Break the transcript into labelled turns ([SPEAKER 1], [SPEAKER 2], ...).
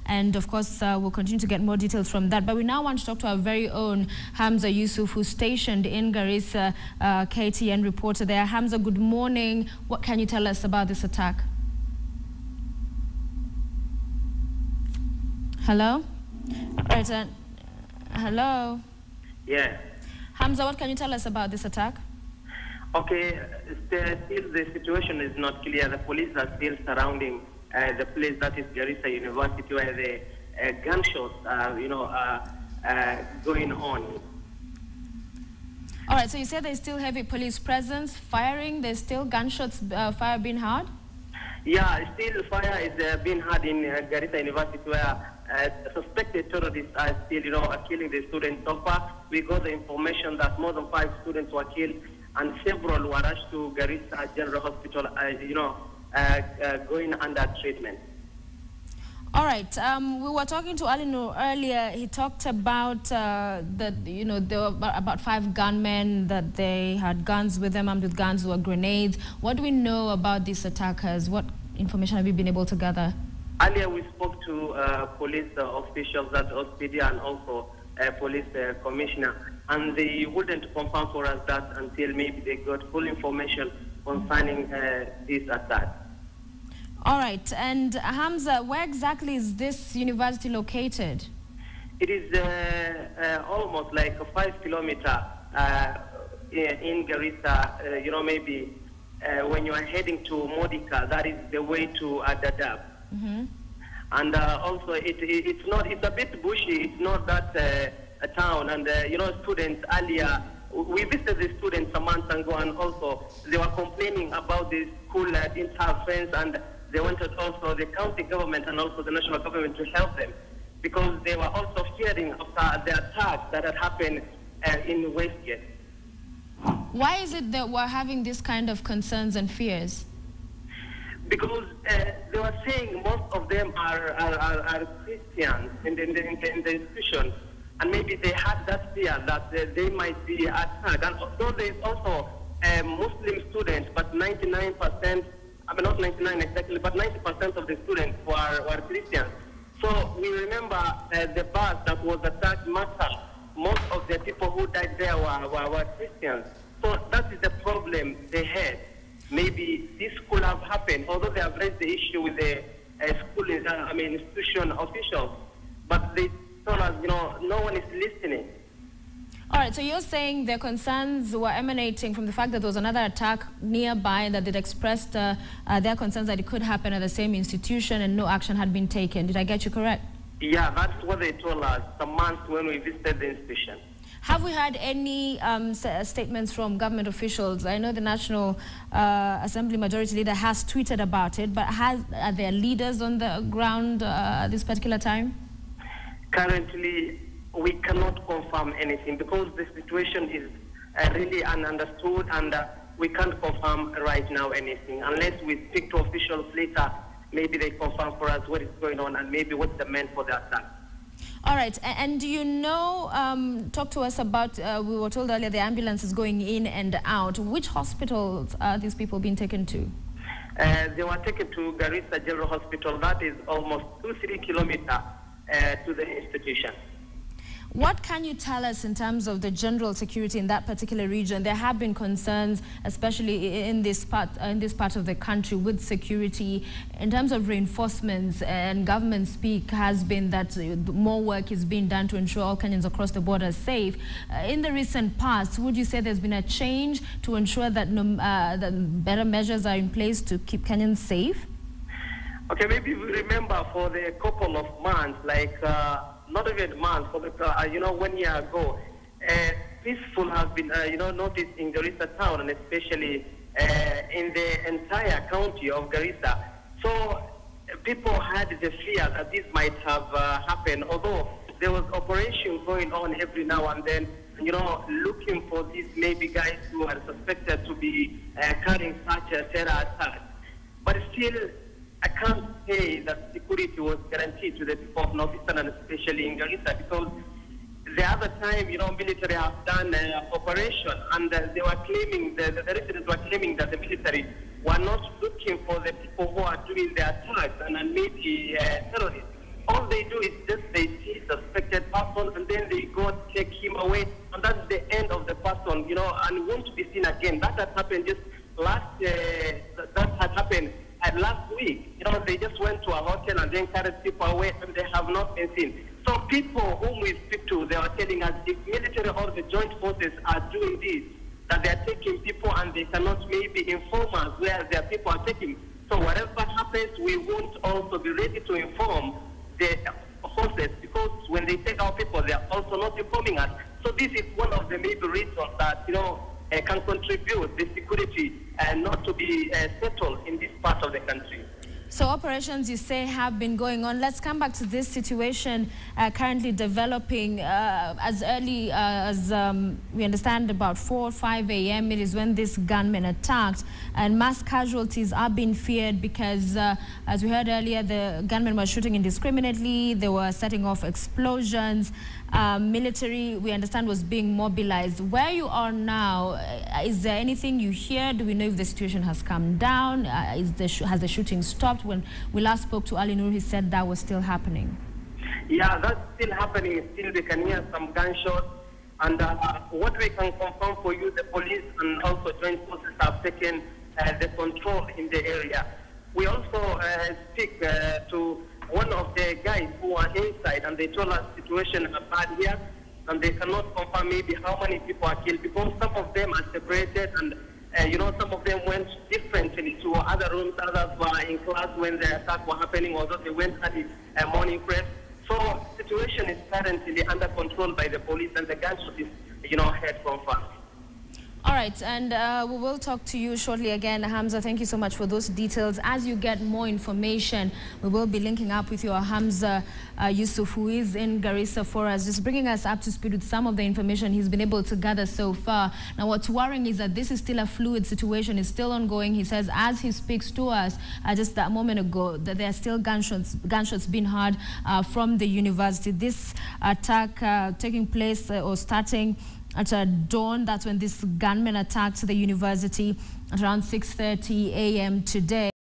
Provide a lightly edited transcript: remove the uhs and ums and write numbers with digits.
[SPEAKER 1] And of course, we'll continue to get more details from that. But we now want to talk to our very own Hamza Yusuf, who's stationed in Garissa, KTN reporter there. Hamza, good morning. What can you tell us about this attack? Hello? Right, hello?
[SPEAKER 2] Yeah.
[SPEAKER 1] Hamza, what can you tell us about this attack?
[SPEAKER 2] Okay, still the situation is not clear. The police are still surrounding the place that is Garissa University, where the gunshots are, going on.
[SPEAKER 1] All right, so you said there's still heavy police presence, firing. There's still gunshots, fire being heard?
[SPEAKER 2] Yeah, still fire is being heard in Garissa University, where suspected terrorists are still, killing the students. So far, we got the information that more than 5 students were killed, and several were rushed to Garissa General Hospital, going under treatment.
[SPEAKER 1] All right. We were talking to Alinu earlier. He talked about that, there were about 5 gunmen, that they had guns with them, armed with guns or grenades. What do we know about these attackers? What information have you been able to gather?
[SPEAKER 2] Earlier, we spoke to police officials at OSPD and also police commissioner, and they wouldn't confirm for us that until maybe they got full information concerning this attack.
[SPEAKER 1] All right. And Hamza, where exactly is this university located?
[SPEAKER 2] It is almost like a 5 kilometer in Garissa, maybe when you are heading to Modica, that is the way to Dadaab.
[SPEAKER 1] Mm-hmm.
[SPEAKER 2] And also it's a bit bushy. It's not that a town. And students earlier, we visited the students a month ago, and also they were complaining about the school didn't have fence, and they wanted also the county government and also the national government to help them, because they were also fearing after the attack that had happened in Westgate.
[SPEAKER 1] Why is it that we're having this kind of concerns and fears?
[SPEAKER 2] Because they were saying most of them are Christians in the institution, and maybe they had that fear that they might be attacked. And although there is also Muslim students, but 99%, not 99 exactly, but 90% of the students were Christians. So we remember the bus that was attacked, Massa. Most of the people who died there were Christians. So that is the problem they had. Maybe this could have happened, although they have raised the issue with the school, institution officials. But they told us, no one is listening.
[SPEAKER 1] All right, so you're saying their concerns were emanating from the fact that there was another attack nearby, and that they'd expressed their concerns that it could happen at the same institution and no action had been taken. Did I get you correct?
[SPEAKER 2] Yeah, that's what they told us a month when we visited the institution.
[SPEAKER 1] Have we had any statements from government officials? I know the National Assembly Majority Leader has tweeted about it, but are there leaders on the ground at this particular time?
[SPEAKER 2] Currently, we cannot confirm anything because the situation is really ununderstood, and we can't confirm right now anything. Unless we speak to officials later, maybe they confirm for us what is going on and maybe what's the man for the attack.
[SPEAKER 1] All right, and do you know, talk to us about, we were told earlier the ambulance is going in and out. Which hospitals are these people being taken to?
[SPEAKER 2] They were taken to Garissa General Hospital. That is almost 2-3 kilometers to the institution.
[SPEAKER 1] What can you tell us in terms of the general security in that particular region? There have been concerns, especially in this part of the country, with security. In terms of reinforcements, and government speak has been that more work is being done to ensure all Kenyans across the border are safe. In the recent past, would you say there's been a change to ensure that that better measures are in place to keep Kenyans safe?
[SPEAKER 2] Okay, maybe we remember for the couple of months, like not even months, for the, 1 year ago, peaceful has been, noticed in Garissa town, and especially in the entire county of Garissa. So people had the fear that this might have happened, although there was operation going on every now and then, looking for these maybe guys who are suspected to be carrying such a terror attack. But still, I can't say that security was guaranteed to the people of Northeastern, and especially in Garissa, because the other time, military have done operation, and they were claiming, the residents were claiming that the military were not looking for the people who are doing the attacks and maybe terrorists. All they they do is just they see suspected person and then they go take him away, and that's the end of the person, you know, and won't be seen again. That had happened just last week. You know, they just went to a hotel and then carried people away, and they have not been seen. So people whom we speak to, they are telling us if military or the joint forces are doing this, that they are taking people and they cannot maybe inform us where their people are taking. So whatever happens, we won't also be ready to inform the forces, because when they take our people, they are also not informing us. So this is one of the maybe reasons that, you know, can contribute the security and not to be settled in this part of the country.
[SPEAKER 1] So operations, you say, have been going on. Let's come back to this situation currently developing as early as we understand about 4 or 5 a.m. It is when this gunman attacked, and mass casualties are being feared because, as we heard earlier, the gunmen were shooting indiscriminately. They were setting off explosions. Military, we understand, was being mobilized. Where you are now, is there anything you hear? Do we know if the situation has calmed down? Has the shooting stopped? When we last spoke to Ali Nur, he said that was still happening.
[SPEAKER 2] Yeah, that's still happening. Still, they can hear some gunshots. And what we can confirm for you, the police and also joint forces have taken the control in the area. We also speak to one of the guys who are inside, and they told us the situation is bad here, and they cannot confirm maybe how many people are killed, because some of them are separated, and you know, some of them went differently to other rooms. Others were in class when the attack was happening, although they went at the morning press. So the situation is currently under control by the police, and the gunshot is, you know, heard from far.
[SPEAKER 1] All right, and we will talk to you shortly again. Hamza, thank you so much for those details. As you get more information, we will be linking up with your Hamza Yusuf, who is in Garissa for us, just bringing us up to speed with some of the information he's been able to gather so far. Now, what's worrying is that this is still a fluid situation. It's still ongoing. He says, as he speaks to us just that moment ago, that there are still gunshots being heard from the university. This attack taking place or starting at dawn. That's when this gunman attacked the university at around 6:30 a.m. today.